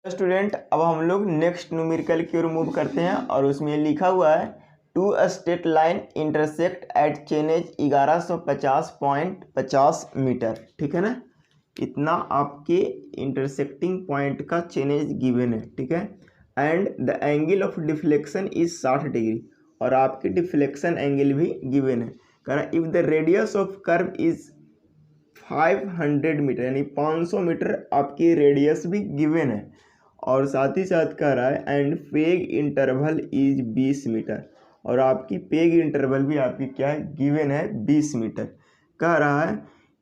Student, अब हम लोग नेक्स्ट न्यूमेरिकल की ओर मूव करते हैं और उसमें लिखा हुआ है two straight line intersect at chainage 1150.50 metre. ठीक है ना, इतना आपके इंटरसेक्टिंग पॉइंट का चेनेज गिवन है। ठीक है, and the angle of deflection is 60 degree और आपके डिफ्लेक्शन एंगल भी गिवन है। कह रहा if the radius of curve is 500 metre, यानी 500 मीटर आपकी रेडियस भी गिवन है और साथ ही साथ कह रहा है and peg interval is 20 metre और आपकी पेग इंटरवल भी आपकी क्या है, गिवन है 20 मीटर। कह रहा है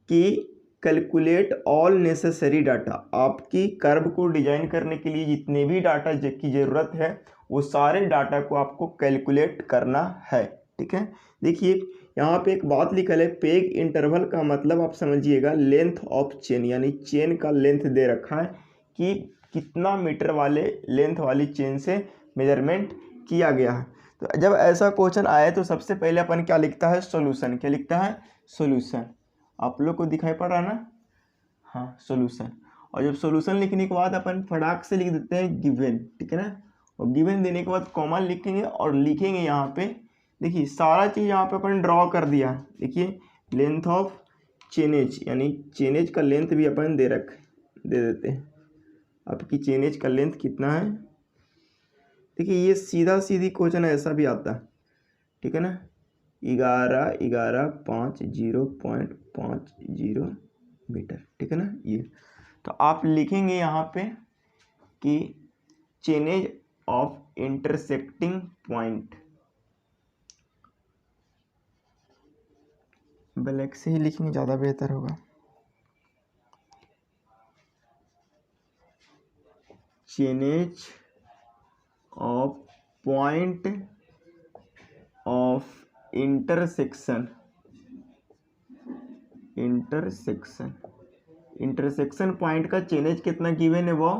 कि कैलकुलेट ऑल नेसेसरी डाटा, आपकी कर्व को डिजाइन करने के लिए जितने भी डाटा की ज़रूरत है वो सारे डाटा को आपको कैलकुलेट करना है। ठीक है, देखिए यहाँ पे एक बात लिखल है, पेग इंटरवल का मतलब आप समझिएगा लेंथ ऑफ चेन, यानी चेन का लेंथ दे रखा है कि कितना मीटर वाले लेंथ वाली चेन से मेजरमेंट किया गया है। तो जब ऐसा क्वेश्चन आए तो सबसे पहले अपन क्या लिखता है, सॉल्यूशन। क्या लिखता है, सॉल्यूशन। आप लोग को दिखाई पड़ रहा ना, हाँ सॉल्यूशन। और जब सॉल्यूशन लिखने के बाद अपन फटाक से लिख देते हैं गिवन। ठीक है ना, और गिवन देने के बाद कॉमा लिखेंगे और लिखेंगे यहाँ पे, देखिए सारा चीज़ यहाँ पे अपन ड्रॉ कर दिया। देखिए लेंथ ऑफ चेनेज, यानी चेनेज का लेंथ भी अपन दे देते हैं। आपकी चेनेज का लेंथ कितना है, देखिए ये सीधा सीधी क्वेश्चन ऐसा भी आता है। ठीक है ना, 11,50.50 मीटर। ठीक है ना, ये तो आप लिखेंगे यहाँ पे कि chainage of intersecting point, black से ही लिखेंगे ज़्यादा बेहतर होगा। Chainage of point of intersection point का चेनेज कितना गिवन है वो,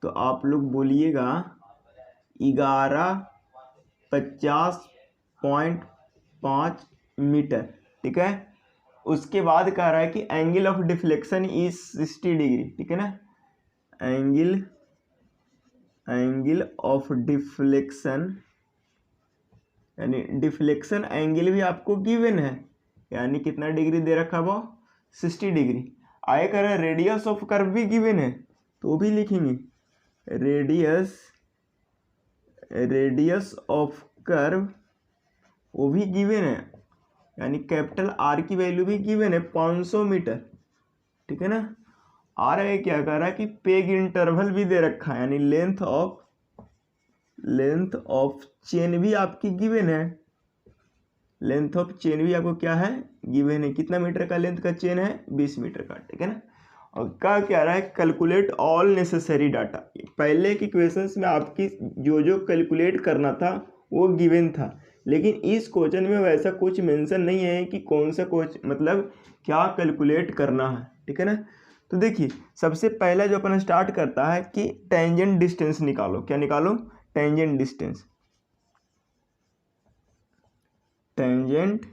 तो आप लोग बोलिएगा 1150.5 मीटर। ठीक है, उसके बाद कह रहा है कि angle of deflection is 60 degree. ठीक है ना, एंगल ऑफ डिफ्लेक्शन, यानी डिफ्लेक्शन एंगल भी आपको गिवन है, यानी कितना डिग्री दे रखा वो, 60 डिग्री। आए कह रहा है रेडियस ऑफ कर्व भी गिवन है, तो वो भी लिखेंगे रेडियस ऑफ कर्व वो भी गिवन है, यानी कैपिटल आर की वैल्यू भी गिवन है 500 मीटर। ठीक है ना, आ रहा है क्या कह रहा है कि पेग इंटरवल भी दे रखा है, यानी लेंथ ऑफ चेन भी आपकी गिवन है। लेंथ ऑफ चेन भी आपको क्या है, गिवन है। कितना मीटर का लेंथ का चेन है, 20 मीटर का। ठीक है ना, और क्या कह रहा है, कैलकुलेट ऑल नेसेसरी डाटा। पहले की क्वेश्चंस में आपकी जो कैलकुलेट करना था वो गिवन था, लेकिन इस क्वेश्चन में वैसा कुछ मेंशन नहीं है कि कौन सा मतलब क्या कैलकुलेट करना है। ठीक है ना, तो देखिए सबसे पहला जो अपन स्टार्ट करता है कि टेंजेंट डिस्टेंस निकालो। क्या निकालो, टेंजेंट डिस्टेंस। टेंजेंट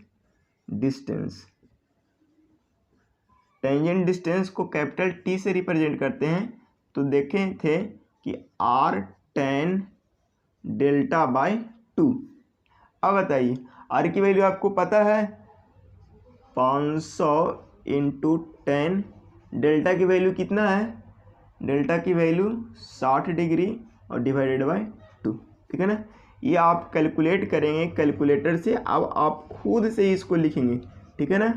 डिस्टेंस को कैपिटल टी से रिप्रेजेंट करते हैं, तो देखे थे कि r tan डेल्टा बाय 2। अब बताइए r की वैल्यू आपको पता है 500 इंटू 10, डेल्टा की वैल्यू कितना है, डेल्टा की वैल्यू 60 डिग्री और डिवाइडेड बाय 2। ठीक है ना, ये आप कैलकुलेट करेंगे कैलकुलेटर से, अब आप खुद से इसको लिखेंगे। ठीक है ना,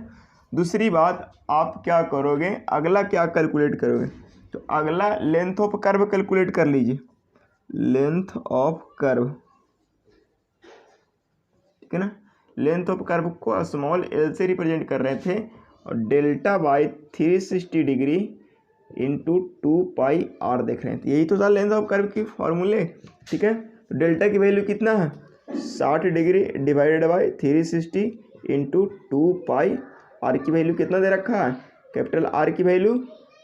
दूसरी बात आप क्या करोगे, अगला क्या कैलकुलेट करोगे, तो अगला लेंथ ऑफ कर्व कैलकुलेट कर लीजिए, लेंथ ऑफ कर्व। ठीक है ना, लेंथ ऑफ कर्व को स्मॉल एल से रिप्रेजेंट कर रहे थे और delta by 360 degree into 2 pi r देख रहे थे, यही तो था लेंथ ऑफ कर्व की फॉर्मूले। ठीक है, तो डेल्टा की वैल्यू कितना है, 60 degree divided by 360 into 2 pi, r की वैल्यू कितना दे रखा है, कैपिटल आर की वैल्यू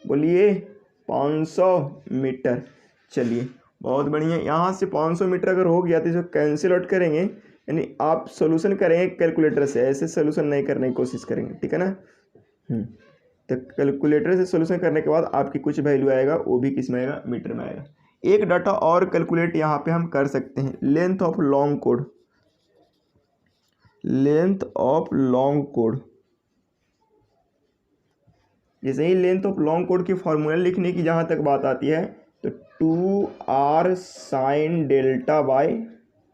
बोलिए 500 मीटर। चलिए बहुत बढ़िया, यहाँ से 500 मीटर अगर हो गया तो इसको कैंसिल आउट करेंगे, यानी आप सोल्यूशन करेंगे कैलकुलेटर से, ऐसे सोल्यूशन नहीं करने की कोशिश करेंगे। ठीक है ना, तो कैलकुलेटर से सोल्यूशन करने के बाद आपकी कुछ वैल्यू आएगा, वो भी किस में आएगा, मीटर में आएगा। एक डाटा और कैलकुलेट यहाँ पे हम कर सकते हैं, length of long code. Length of long code, जैसे ही लेंथ ऑफ लॉन्ग कोड की फॉर्मूला लिखने की जहाँ तक बात आती है तो 2r साइन डेल्टा बाय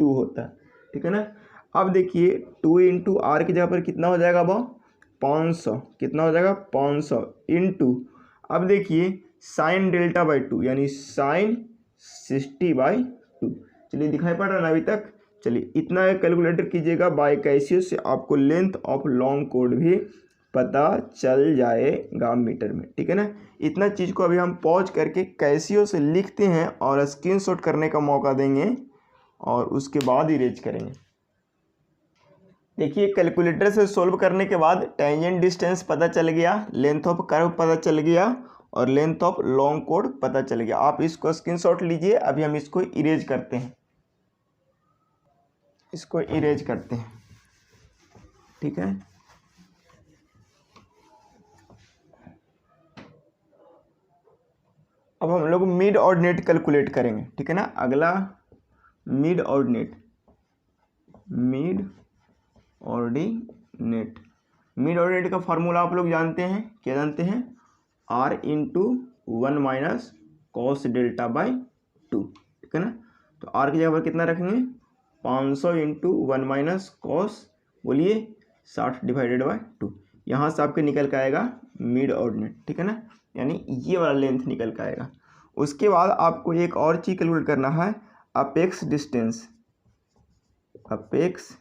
2 होता है, ठीक है ना। अब देखिए 2 इंटू आर की जगह पर कितना हो जाएगा अब 500, कितना हो जाएगा 500 इंटू, अब देखिए साइन डेल्टा बाई 2 यानी साइन 60/2। चलिए दिखाई पड़ रहा है ना अभी तक। चलिए इतना कैलकुलेटर कीजिएगा, बाय कैसियो से आपको लेंथ ऑफ लॉन्ग कोड भी पता चल जाएगा मीटर में, ठीक है ना। इतना चीज़ को अभी हम पॉज करके कैसियो से लिखते हैं और स्क्रीनशॉट करने का मौका देंगे और उसके बाद इरेज करेंगे। देखिए कैलकुलेटर से सोल्व करने के बाद टेंजेंट डिस्टेंस पता चल गया, लेंथ ऑफ कर्व पता चल गया और लेंथ ऑफ लॉन्ग कोड पता चल गया। आप इसको स्क्रीनशॉट लीजिए, अभी हम इसको इरेज करते हैं, इसको इरेज करते हैं, ठीक है। अब हम लोग मिड ऑर्डिनेट कैलकुलेट करेंगे, ठीक है ना। अगला mid ordinate, mid ordinate, mid ordinate का फार्मूला आप लोग जानते हैं, क्या जानते हैं, r into 1 minus cos delta by 2, ठीक है ना। तो r की जगह पर कितना रखेंगे 500 इंटू 1 माइनस कॉस, बोलिए 60 डिवाइडेड बाई 2। यहाँ से आपके निकल के आएगा मिड ऑर्डिनेट, ठीक है ना, यानी ये वाला लेंथ निकल के आएगा। उसके बाद आपको एक और चीज़ कैलकुलेट करना है, अपेक्स डिस्टेंस, अपेक्स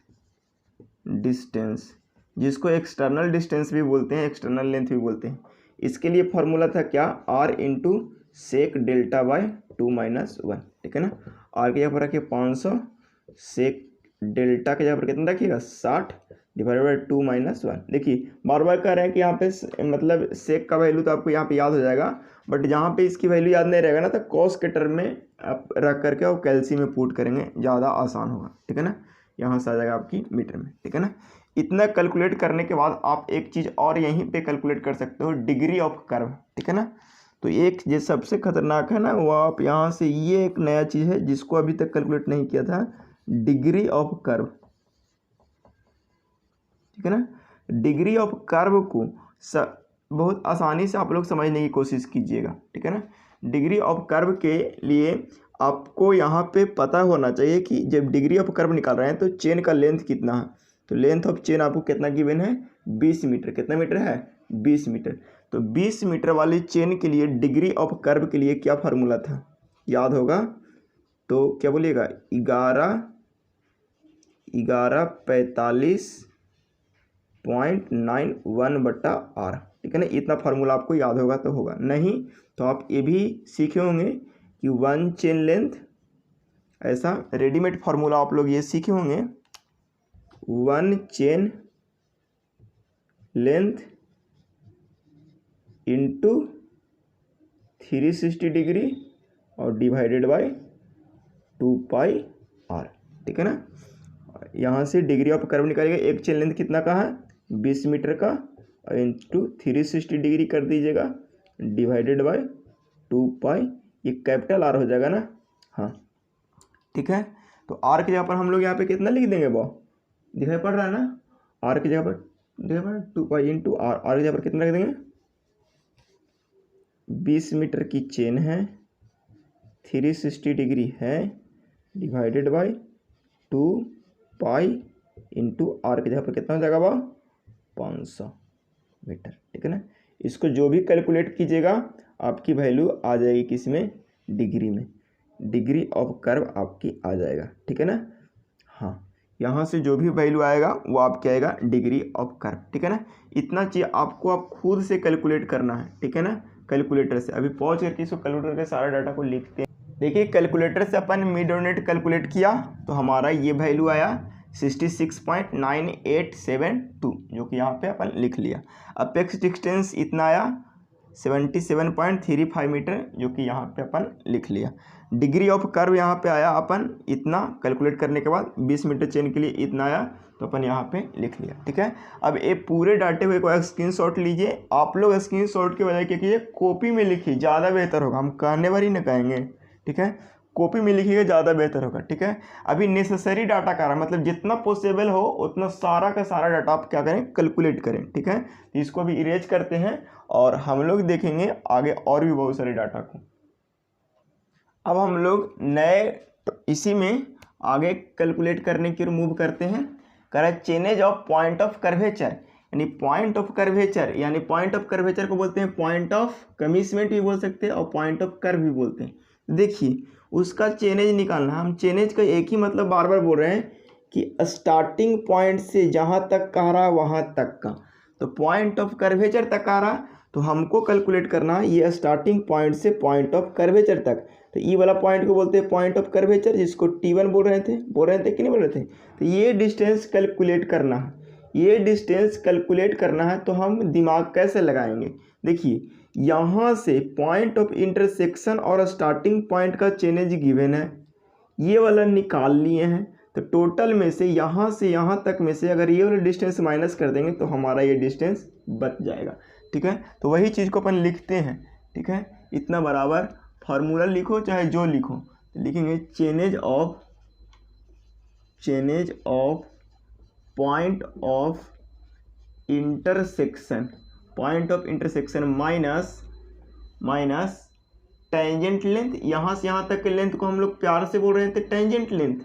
डिस्टेंस जिसको एक्सटर्नल डिस्टेंस भी बोलते हैं, एक्सटर्नल लेंथ भी बोलते हैं। इसके लिए फॉर्मूला था क्या, r into sec delta by 2 minus 1, ठीक है ना। r की जगह पर रखिए 500, सेक डेल्टा की जगह पर कितना रखिएगा 60 डिवाइडेड बाई 2 माइनस 1। देखिए बार बार कह रहे हैं कि यहाँ पे मतलब सेक का वैल्यू तो आपको यहाँ पे याद हो जाएगा, बट जहाँ पे इसकी वैल्यू याद नहीं रहेगा ना तो कॉस के टर्म में आप रख करके और कैल्सी में पुट करेंगे, ज़्यादा आसान होगा, ठीक है ना। यहाँ से आ जाएगा आपकी मीटर में, ठीक है ना। इतना कैलकुलेट करने के बाद आप एक चीज़ और यहीं पे कैलकुलेट कर सकते हो, डिग्री ऑफ कर्व, ठीक है ना। तो एक जो सबसे खतरनाक है ना वो आप यहाँ से, ये एक नया चीज़ है जिसको अभी तक कैलकुलेट नहीं किया था, डिग्री ऑफ कर्व, ठीक है ना। डिग्री ऑफ कर्व को बहुत आसानी से आप लोग समझने की कोशिश कीजिएगा, ठीक है ना। डिग्री ऑफ कर्व के लिए आपको यहाँ पे पता होना चाहिए कि जब डिग्री ऑफ कर्व निकाल रहे हैं तो चेन का लेंथ कितना है। तो लेंथ ऑफ चेन आपको कितना गिवन है 20 मीटर, कितना मीटर है 20 मीटर। तो 20 मीटर वाली चेन के लिए डिग्री ऑफ कर्व के लिए क्या फार्मूला था, याद होगा तो क्या बोलिएगा 1145.91/r, ठीक है ना। इतना फार्मूला आपको याद होगा तो होगा, नहीं तो आप ये भी सीखे होंगे कि 1 चेन लेंथ, ऐसा रेडीमेड फार्मूला आप लोग ये सीखे होंगे, 1 चेन लेंथ इंटू 360 डिग्री और डिवाइडेड बाय 2πr, ठीक है ना। यहाँ से डिग्री ऑफ कर्व निकालिएगा, एक चेन लेंथ कितना का है 20 मीटर का, और इंटू 360 डिग्री कर दीजिएगा डिवाइडेड बाय 2π, ये कैपिटल R हो जाएगा ना, हाँ ठीक है। तो R की जगह पर हम लोग यहाँ पे कितना लिख देंगे वो दिखाई पड़ रहा है ना, R की जगह पर 2π इंटू R, R की जगह पर कितना लिख देंगे 20 मीटर की चेन है, 360 डिग्री है, डिवाइडेड बाय 2π इंटू R की जगह पर कितना हो जाएगा वो 500 मीटर, ठीक है ना। इसको जो भी कैलकुलेट कीजिएगा आपकी वैल्यू आ जाएगी किस में, डिग्री में, डिग्री ऑफ कर्व आपकी आ जाएगा, ठीक है ना। हाँ यहाँ से जो भी वैल्यू आएगा वो आपके आएगा डिग्री ऑफ कर्व, ठीक है ना। इतना चीज़ आपको आप खुद से कैलकुलेट करना है, ठीक है ना, कैलकुलेटर से। अभी पहुँच करके इसको कैलकुलेटर के सारा डाटा को लिखते हैं। देखिए कैलकुलेटर से अपन मिड ऑर्डिनेट कैलकुलेट किया तो हमारा ये वैल्यू आया 66.9872, जो कि यहाँ पे अपन लिख लिया। अपेक्स डिस्टेंस इतना आया 77.35 मीटर, जो कि यहाँ पे अपन लिख लिया। डिग्री ऑफ कर्व यहाँ पे आया अपन इतना, कैलकुलेट करने के बाद 20 मीटर चेन के लिए इतना आया तो अपन यहाँ पे लिख लिया, ठीक है। अब ये पूरे डाटे को एक स्क्रीनशॉट लीजिए। आप लोग स्क्रीनशॉट के बजाय क्या कीजिए कॉपी में लिखिए, ज़्यादा बेहतर होगा। हम कहने बार ही न कहेंगे, ठीक है, कॉपी में लिखिएगा ज़्यादा बेहतर होगा। ठीक है, अभी नेसेसरी डाटा का रहा मतलब जितना पॉसिबल हो उतना सारा का सारा डाटा आप क्या करें, कैलकुलेट करें। ठीक है, तो इसको भी इरेज करते हैं और हम लोग देखेंगे आगे और भी बहुत सारे डाटा को। अब हम लोग नए इसी में आगे कैलकुलेट करने की ओर मूव करते हैं। कह है change of point of curvature, यानी पॉइंट ऑफ कर्वेचर, यानी पॉइंट ऑफ कर्वेचर को बोलते हैं पॉइंट ऑफ कमिसमेंट भी बोल सकते हैं और पॉइंट ऑफ कर्व भी बोलते हैं। देखिए उसका चेनेज निकालना, हम चेनेज का एक ही मतलब बार बार बोल रहे हैं कि स्टार्टिंग पॉइंट से जहाँ तक कह रहा वहाँ तक का, तो पॉइंट ऑफ कर्वेचर तक आ रहा तो हमको कैलकुलेट करना है ये स्टार्टिंग पॉइंट से पॉइंट ऑफ कर्वेचर तक। तो ई वाला पॉइंट को बोलते हैं पॉइंट ऑफ कर्वेचर, जिसको T1 बोल रहे थे कि नहीं बोल रहे थे। तो ये डिस्टेंस कैलकुलेट करना है, ये डिस्टेंस कैलकुलेट करना है। तो हम दिमाग कैसे लगाएंगे, देखिए यहाँ से पॉइंट ऑफ इंटरसेक्शन और स्टार्टिंग पॉइंट का चेनेज गिवन है, ये वाला निकाल लिए हैं। तो टोटल में से यहाँ तक में से अगर ये वाला डिस्टेंस माइनस कर देंगे तो हमारा ये डिस्टेंस बच जाएगा। ठीक है, तो वही चीज़ को अपन लिखते हैं। ठीक है, इतना बराबर फार्मूला लिखो चाहे जो लिखो, तो लिखेंगे chainage of point of intersection minus tangent length. यहाँ से यहाँ तक के लेंथ को हम लोग प्यार से बोल रहे थे टेंजेंट लेंथ।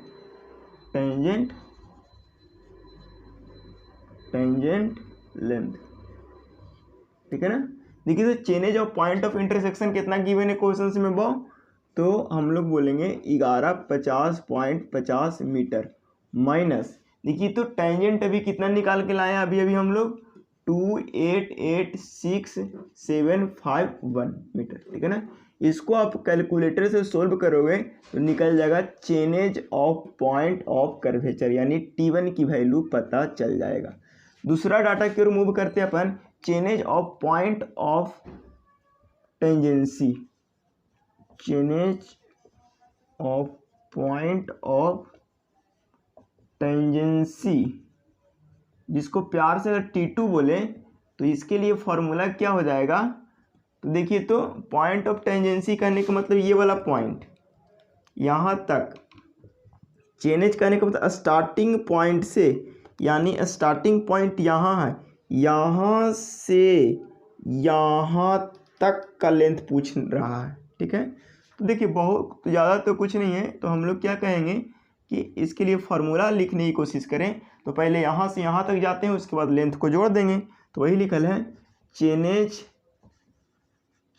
ठीक है ना। देखिए तो chainage of point of intersection कितना गिवन है क्वेश्चन से में बहु, तो हम लोग बोलेंगे 1150.50 मीटर माइनस, देखिए तो टेंजेंट अभी कितना निकाल के लाए हैं अभी हम लोग 2886751 मीटर। ठीक है ना, इसको आप कैलकुलेटर से सोल्व करोगे तो निकल जाएगा chainage of point of curvature, यानी T1 की वैल्यू पता चल जाएगा। दूसरा डाटा की ओर मूव करते हैं अपन, change of point of tangency, जिसको प्यार से अगर T2 बोले तो इसके लिए फॉर्मूला क्या हो जाएगा। तो देखिए तो पॉइंट ऑफ टेंजेंसी करने का मतलब ये वाला पॉइंट यहाँ तक, चेनेज करने का मतलब स्टार्टिंग पॉइंट से, यानी स्टार्टिंग पॉइंट यहाँ है, यहाँ से यहाँ तक का लेंथ पूछ रहा है। ठीक है, तो देखिए बहुत ज़्यादा तो कुछ नहीं है, तो हम लोग क्या कहेंगे कि इसके लिए फार्मूला लिखने की कोशिश करें। तो पहले यहाँ से यहाँ तक जाते हैं, उसके बाद लेंथ को जोड़ देंगे। तो वही लिखल है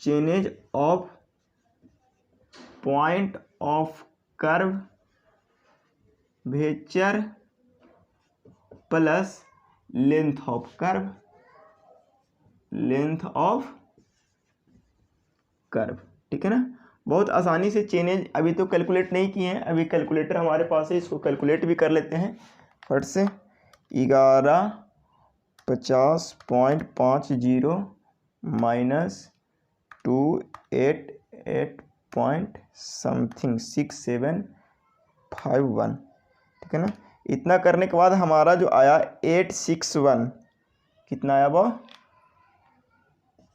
chainage of point of curvature plus length of curve. ठीक है ना, बहुत आसानी से चेनेज अभी तो कैलकुलेट नहीं किए हैं, अभी कैलकुलेटर हमारे पास है, इसको कैलकुलेट भी कर लेते हैं फट से। 1150.50 माइनस 288.6751। ठीक है ना, इतना करने के बाद हमारा जो आया 861, कितना आया वो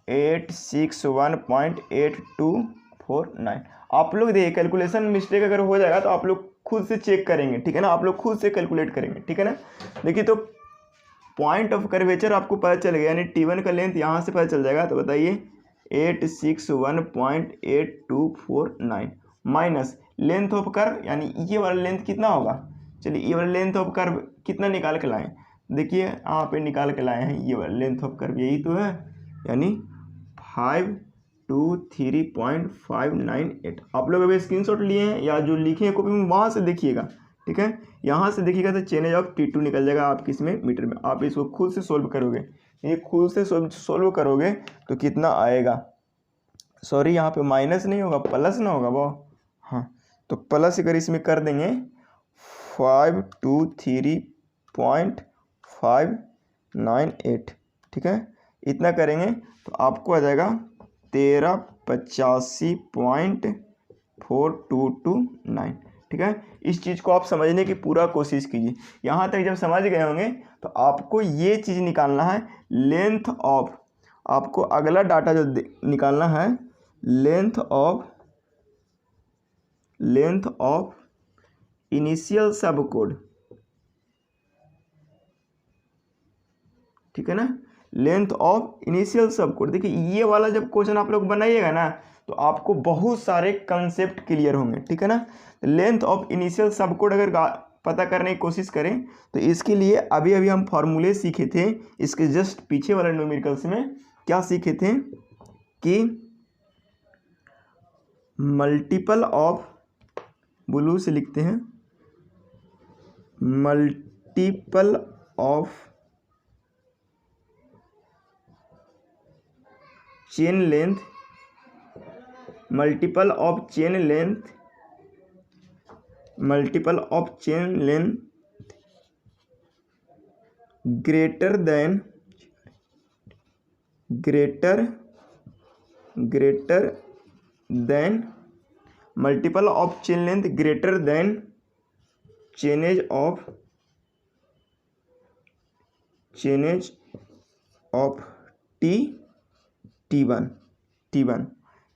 861.8249। आप लोग देखिए कैलकुलेशन मिस्टेक अगर हो जाएगा तो आप लोग खुद से चेक करेंगे। ठीक है ना, आप लोग खुद से कैलकुलेट करेंगे। ठीक है ना, देखिए तो पॉइंट ऑफ कर्वेचर आपको पता चल गया, यानी T1 का लेंथ यहाँ से पता चल जाएगा। तो बताइए 861.8249 माइनस लेंथ ऑफ कर्व, यानी ये वाला लेंथ कितना होगा। चलिए ये वाला लेंथ ऑफ कर्व कितना निकाल के लाएं, देखिए यहाँ पे निकाल के लाए हैं, ये वाला लेंथ ऑफ कर्व यही तो है, यानी 523.598। आप लोग अभी स्क्रीनशॉट लिए हैं या जो लिखे हैं कॉपी में वहाँ से देखिएगा। ठीक है, यहाँ से देखिएगा तो चेनेज ऑफ T2 निकल जाएगा आपकी इसमें मीटर में। आप इसको खुद से सोल्व करोगे, ये खुद से सोल्व करोगे तो कितना आएगा, सॉरी यहाँ पे माइनस नहीं होगा प्लस ना होगा वो, हाँ तो प्लस अगर इसमें कर देंगे 523.598। ठीक है, इतना करेंगे तो आपको आ जाएगा 1385.4229। ठीक है, इस चीज़ को आप समझने की पूरा कोशिश कीजिए। यहाँ तक जब समझ गए होंगे तो आपको ये चीज़ निकालना है लेंथ ऑफ, आपको अगला डाटा जो निकालना है length of length of initial सब कोड, ठीक है ना, लेंथ ऑफ इनिशियल सब कोड। देखिए ये वाला जब क्वेश्चन आप लोग बनाइएगा ना तो आपको बहुत सारे कंसेप्ट क्लियर होंगे, ठीक है ना। लेंथ ऑफ इनिशियल सब कोड अगर पता करने की कोशिश करें तो इसके लिए अभी अभी हम फॉर्मूले सीखे थे, इसके जस्ट पीछे वाले न्यूमेरिकल्स में क्या सीखे थे कि मल्टीपल ऑफ, ब्लू से लिखते हैं, multiple of chain length, multiple of chain length, multiple of chain length greater than multiple of chain length greater than chainage of T1।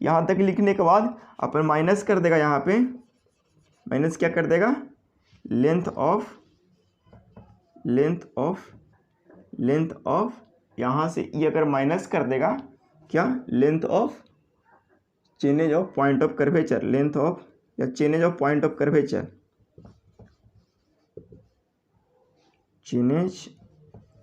यहाँ तक लिखने के बाद अपन माइनस कर देगा, यहाँ पे माइनस क्या कर देगा, लेंथ ऑफ यहाँ से ये अगर माइनस कर देगा क्या, length of change of point of curvature, length of या change of point of curvature, change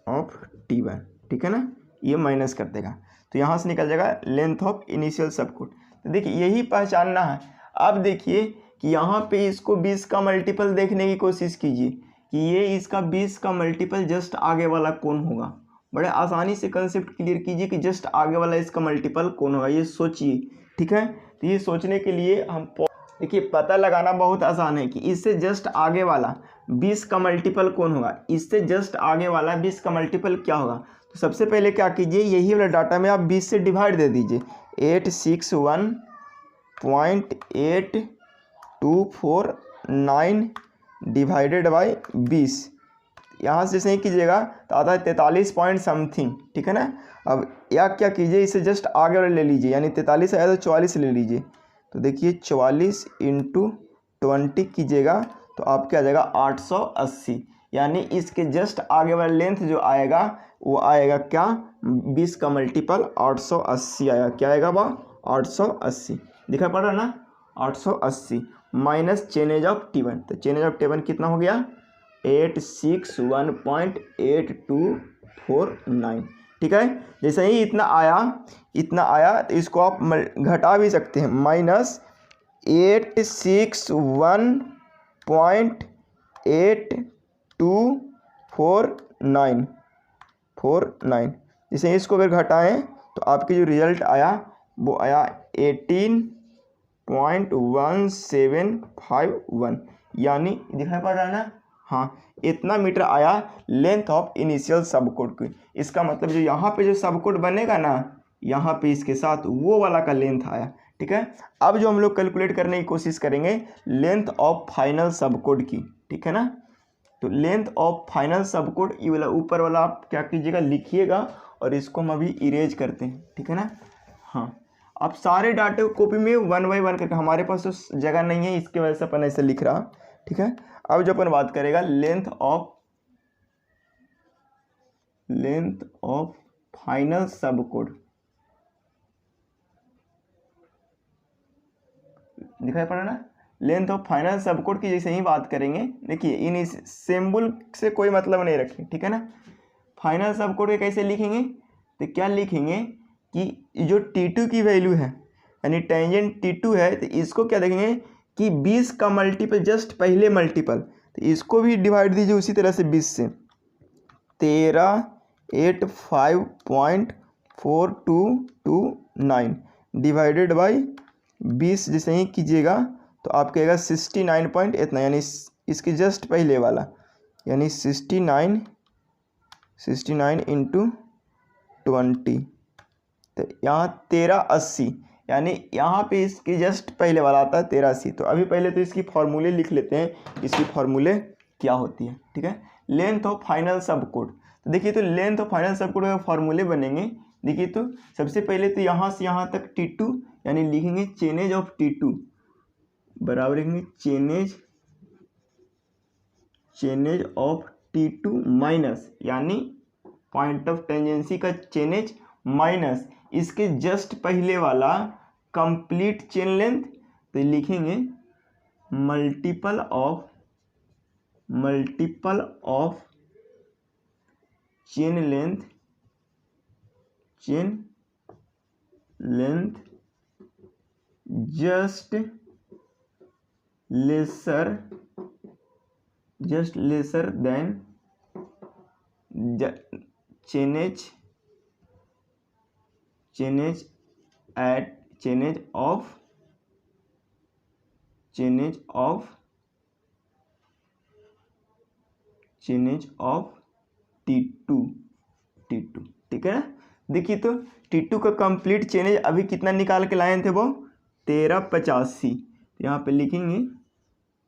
of T1, ठीक है ना, ये माइनस कर देगा तो यहाँ से निकल जाएगा लेंथ ऑफ इनिशियल सब कोड। तो देखिए यही पहचानना है। अब देखिए कि यहाँ पे इसको 20 का मल्टीपल देखने की कोशिश कीजिए कि ये इसका 20 का मल्टीपल जस्ट आगे वाला कौन होगा। बड़े आसानी से कंसेप्ट क्लियर कीजिए कि जस्ट आगे वाला इसका मल्टीपल कौन होगा, ये सोचिए, ठीक है। तो ये सोचने के लिए हम देखिए पता लगाना बहुत आसान है कि इससे जस्ट आगे वाला 20 का मल्टीपल कौन होगा, इससे जस्ट आगे वाला 20 का मल्टीपल क्या होगा। तो सबसे पहले क्या कीजिए, यही वाला डाटा में आप 20 से डिवाइड दे दीजिए, 861.8249 डिवाइडेड बाई 20, यहाँ से सही कीजिएगा तो आता है 43 पॉइंट समथिंग, ठीक है ना। अब या क्या कीजिए, इसे जस्ट आगे वाले ले लीजिए, यानी 43 आया तो 44 ले लीजिए। तो देखिए 44 × 20 कीजिएगा तो आपके आ जाएगा 880, यानी इसके जस्ट आगे वाला लेंथ जो आएगा वो आएगा क्या, 20 का मल्टीपल 880 आया, क्या आएगा वह 880, दिखा पड़ रहा ना, 880 माइनस चेनेज ऑफ T1। तो चेनेज ऑफ T1 कितना हो गया, 861.8249, ठीक है। जैसे ही इतना आया तो इसको आप घटा भी सकते हैं, माइनस 861.8249। जैसे इसको अगर घटाएं तो आपके जो रिजल्ट आया वो आया 18.1751, यानी दिखाई पड़ रहा है ना, हाँ इतना मीटर आया लेंथ ऑफ इनिशियल सबकोड की। इसका मतलब जो यहाँ पे जो सबकोड बनेगा ना, यहाँ पे इसके साथ वो वाला का लेंथ आया, ठीक है। अब जो हम लोग कैलकुलेट करने की कोशिश करेंगे लेंथ ऑफ फाइनल सबकोड की, ठीक है ना। तो लेंथ ऑफ फाइनल सबकोड ये वाला ऊपर वाला आप क्या कीजिएगा, लिखिएगा और इसको हम अभी इरेज करते हैं, ठीक है ना। हाँ आप सारे डाटे को कॉपी में 1 बाय 1 करके, हमारे पास तो जगह नहीं है इसकी वजह से अपन ऐसे लिख रहा, ठीक है। अब जो अपन बात करेगा लेंथ ऑफ फाइनल सबकोड, दिखाई पड़ा ना, लेंथ ऑफ फाइनल सबकोड की जैसे ही बात करेंगे, देखिए इन सिंबल से कोई मतलब नहीं रखें, ठीक है ना। फाइनल सबकोड के कैसे लिखेंगे, तो क्या लिखेंगे कि जो T2 की वैल्यू है यानी टेंजेंट T2 है, तो इसको क्या देखेंगे कि 20 का मल्टीपल जस्ट पहले मल्टीपल, तो इसको भी डिवाइड दीजिए उसी तरह से 20 से, 1385.4229 डिवाइडेड बाई 20 जैसे ही कीजिएगा तो आपके आएगा 69 पॉइंट इतना, यानी इसके जस्ट पहले वाला, यानी 69 × 20, तो यहाँ 1380, यानी यहाँ पे इसके जस्ट पहले वाला आता है 1380। तो अभी पहले तो इसकी फॉर्मूले लिख लेते हैं, इसकी फॉर्मूले क्या होती है, ठीक है। लेंथ ऑफ फाइनल सबकोड, तो देखिए तो लेंथ ऑफ फाइनल सबकोड का फॉर्मूले बनेंगे, देखिए तो सबसे पहले तो यहाँ से यहाँ तक T2, यानी लिखेंगे चेनेज ऑफ T2, बराबर लिखेंगे चेनेज ऑफ T2 माइनस, यानी पॉइंट ऑफ टेंजेंसी का चेनेज माइनस इसके जस्ट पहले वाला कंप्लीट चेन लेंथ, तो लिखेंगे multiple of chain length just lesser than chainage of T2, ठीक है ना। देखिए तो T2 का कंप्लीट चेनेज अभी कितना निकाल के लाए थे वो 1385, यहाँ पे लिखेंगे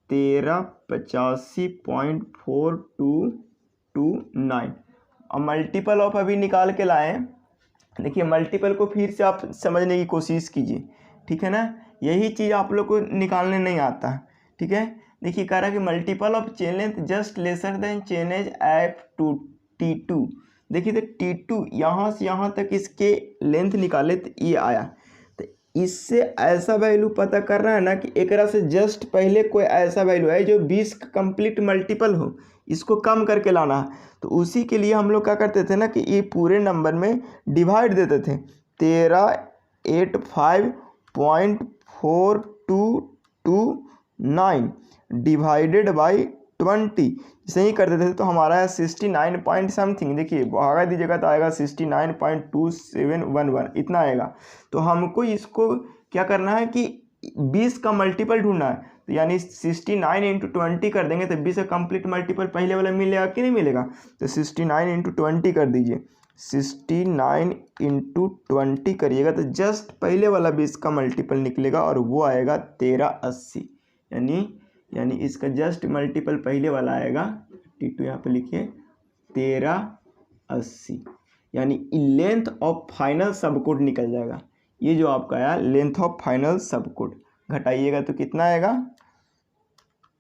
1385.4229 और मल्टीपल ऑफ अभी निकाल के लाए। देखिए मल्टीपल को फिर से आप समझने की कोशिश कीजिए, ठीक है ना, यही चीज़ आप लोग को निकालने नहीं आता, ठीक है। देखिए कह रहा है कि multiple of chain length just lesser than chainage F two T2। देखिए तो T2 यहाँ से यहाँ तक इसके लेंथ निकाले तो ये आया, तो इससे ऐसा वैल्यू पता कर रहा है ना कि एक से जस्ट पहले कोई ऐसा वैल्यू है जो 20 का कंप्लीट मल्टीपल हो, इसको कम करके लाना है। तो उसी के लिए हम लोग क्या करते थे ना कि ये पूरे नंबर में डिवाइड देते थे 1385.4229 डिवाइडेड बाई 20, जैसे ही कर देते थे तो हमारा है 69 पॉइंट समथिंग। देखिए भागा दीजिएगा तो आएगा 69.2711 इतना आएगा। तो हमको इसको क्या करना है कि 20 का मल्टीपल ढूंढना है, तो यानी 69 इंटू 20 कर देंगे तो 20 का कंप्लीट मल्टीपल पहले वाला मिलेगा कि नहीं मिलेगा। तो 69 इंटू 20 कर दीजिए, 69 इंटू 20 करिएगा तो जस्ट पहले वाला 20 का मल्टीपल निकलेगा और वो आएगा 1380, यानी इसका जस्ट मल्टीपल पहले वाला आएगा T2, यहाँ पे लिखिए 1380, यानी लेंथ ऑफ फाइनल सबकोड निकल जाएगा। ये जो आपका आया लेंथ ऑफ फाइनल सबकोड घटाइएगा तो कितना आएगा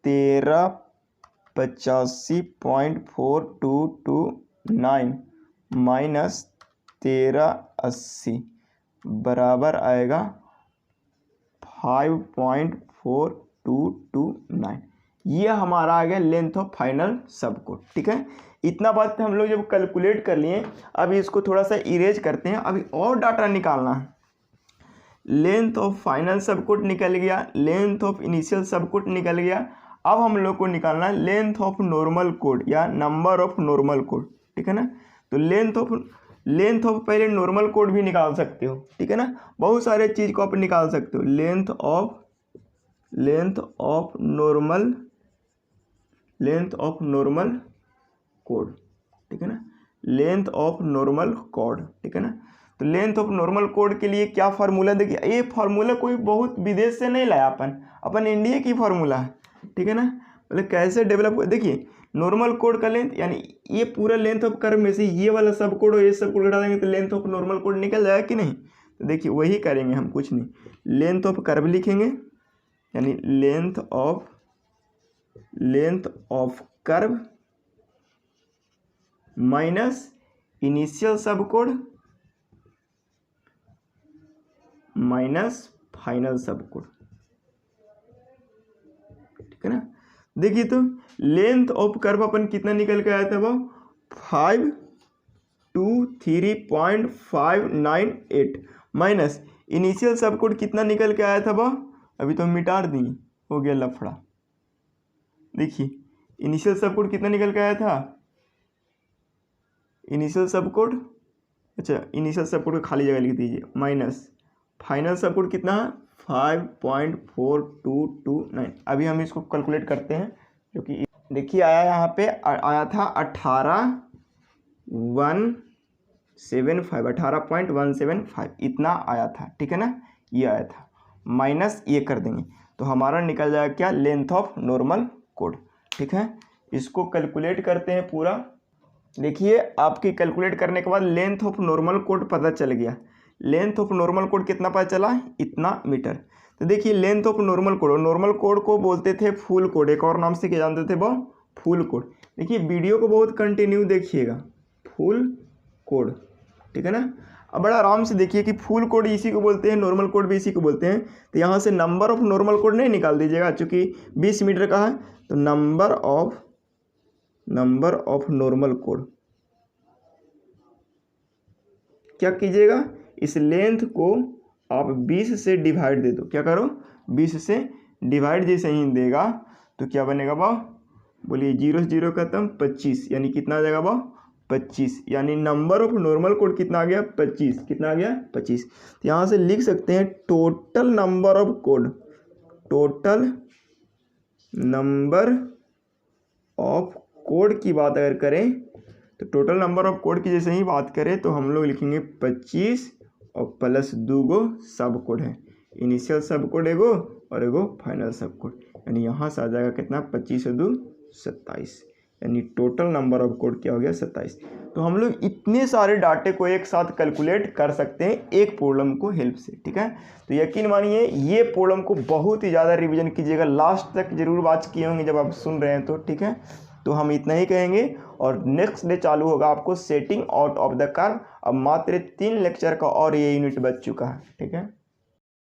1385.4229 माइनस 1380 बराबर आएगा 5.4229। ये हमारा आ गया लेंथ ऑफ फाइनल सबकोड, ठीक है। इतना बात हम लोग जब कैलकुलेट कर लिए, अभी इसको थोड़ा सा इरेज करते हैं, अभी और डाटा निकालना है। लेंथ ऑफ फाइनल सबकोड निकल गया, लेंथ ऑफ इनिशियल सबकोड निकल गया। अब हम लोग को निकालना है लेंथ ऑफ नॉर्मल कोड या नंबर ऑफ नॉर्मल कोड, ठीक है ना। तो लेंथ ऑफ पहले नॉर्मल कोड भी निकाल सकते हो, ठीक है ना, बहुत सारे चीज़ को आप निकाल सकते हो। लेंथ ऑफ नॉर्मल कोड, ठीक है ना, लेंथ ऑफ नॉर्मल कोड, ठीक है ना। तो लेंथ ऑफ नॉर्मल कोड के लिए क्या फार्मूला, देखिए ये फार्मूला कोई बहुत विदेश से नहीं लाया, अपन इंडिया की फार्मूला है, ठीक है ना। मतलब कैसे डेवलप हुआ, देखिए नॉर्मल कोड का लेंथ यानी ये पूरा लेंथ ऑफ कर्व में से ये वाला सब कोड और ये सब कोड घटा देंगे तो लेंथ ऑफ नॉर्मल कोड निकल जाएगा कि नहीं। तो देखिए वही करेंगे हम, कुछ नहीं, लेंथ ऑफ कर्व लिखेंगे, यानी length of curve minus initial सब कोड माइनस फाइनल सब कोड, ठीक है ना। देखिए तो लेंथ ऑफ कर्व अपन कितना निकल के आया था, वो 523.598 माइनस इनिशियल सब कोड कितना निकल के आया था, वो अभी तो मिटा दिए, हो गया लफड़ा। देखिए इनिशियल सब कोड कितना निकल के आया था, इनिशियल सब कोड, अच्छा इनिशियल सब कोड को खाली जगह लिख दीजिए, माइनस फाइनल सब कोड कितना है 5.4229। अभी हम इसको कैलकुलेट करते हैं, जो कि देखिए आया यहाँ पे आया था 18.175 इतना आया था, ठीक है ना, ये आया था, माइनस ये कर देंगे तो हमारा निकल जाएगा क्या, लेंथ ऑफ नॉर्मल कोड, ठीक है। इसको कैलकुलेट करते हैं पूरा। देखिए आपकी कैलकुलेट करने के बाद लेंथ ऑफ नॉर्मल कोड पता चल गया। लेंथ ऑफ नॉर्मल कोड कितना पता चला, इतना मीटर। तो देखिए लेंथ ऑफ नॉर्मल कोड, और नॉर्मल कोड को बोलते थे फुल कोड, एक और नाम से क्या जानते थे वो, फुल कोड। देखिए वीडियो को बहुत कंटिन्यू देखिएगा, फुल कोड, ठीक है ना। अब बड़ा आराम से देखिए कि फुल कोड इसी को बोलते हैं, नॉर्मल कोड भी इसी को बोलते हैं। तो यहाँ से नंबर ऑफ नॉर्मल कोड नहीं निकाल दीजिएगा, चूँकि 20 मीटर का है, तो नंबर ऑफ नॉर्मल कोड क्या कीजिएगा, इस लेंथ को आप 20 से डिवाइड दे दो। क्या करो, 20 से डिवाइड जैसे ही देगा तो क्या बनेगा वह, बोलिए 0 से 0 खत्म, 25, यानी कितना आ जाएगा वह 25, यानी नंबर ऑफ नॉर्मल कोड कितना आ गया 25, कितना आ गया 25। तो यहाँ से लिख सकते हैं total number of code, total number of code की बात अगर करें तो टोटल नंबर ऑफ कोड की जैसे ही बात करें तो हम लोग लिखेंगे 25 और प्लस 2 गो सब कोड है, इनिशियल सब कोड एगो और एगो फाइनल सब कोड, यानी यहाँ से आ जाएगा कितना 25 और 2 27, यानी टोटल नंबर ऑफ कोड क्या हो गया 27। तो हम लोग इतने सारे डाटे को एक साथ कैलकुलेट कर सकते हैं एक प्रॉब्लम को हेल्प से, ठीक है। तो यकीन मानिए ये प्रॉब्लम को बहुत ही ज़्यादा रिवीजन कीजिएगा, लास्ट तक जरूर वॉच किए होंगे जब आप सुन रहे हैं तो, ठीक है। तो हम इतना ही कहेंगे और नेक्स्ट डे चालू होगा आपको setting out of the curve. अब मात्र 3 लेक्चर का और ये यूनिट बच चुका है, ठीक है।